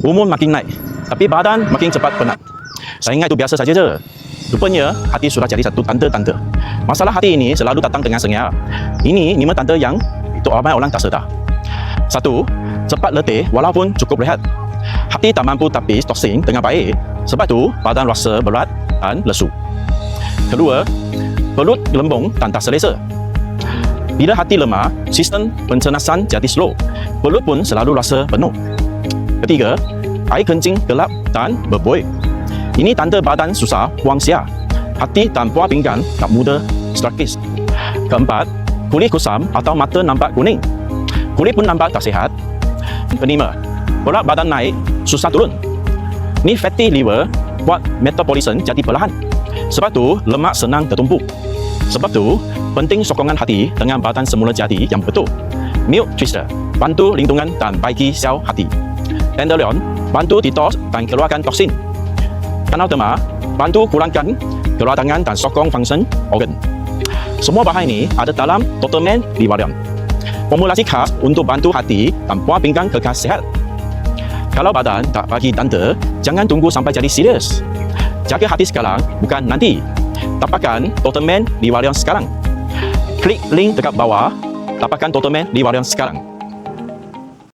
Umur makin naik, tapi badan makin cepat penat. Saya ingat itu biasa saja je. Rupanya hati sudah jadi satu tanda-tanda. Masalah hati ini selalu datang dengan senyap. Ini 5 tanda yang itu ramai orang tak sedar. 1. Cepat letih walaupun cukup rehat. Hati tak mampu tapis toksin dengan baik, sebab tu badan rasa berat dan lesu. 2. Perut gelembung dan tak selesa. Bila hati lemah, sistem pencernasan jadi slow. Perut pun selalu rasa penuh. 3. Air kencing gelap dan berbuih. Ini tanda badan susah buang siar. Hati dan buah pinggang tak mudah strakis. 4. Kulit kusam atau mata nampak kuning. Kulit pun nampak tak sihat. 5. Berat badan naik, susah turun. Ni fatty liver buat metabolisme jadi perlahan. Sebab tu lemak senang tertumpuk. Sebab tu penting sokongan hati dengan badan semula jadi yang betul. Milk Twister bantu lindungan dan baiki sel hati. Dandelion bantu detox dan keluarkan toksin. Kanal Derma bantu kurangkan keradangan dan sokong fungsi organ. Semua bahan ini ada dalam Dr. Man Livalion. Formulasi khas untuk bantu hati dan buah pinggang kekal sihat. Kalau badan tak bagi tanda, jangan tunggu sampai jadi serius. Jaga hati sekarang, bukan nanti. Dapatkan Dr. Man Livalion sekarang. Klik link dekat bawah, dapatkan Dr. Man Livalion sekarang.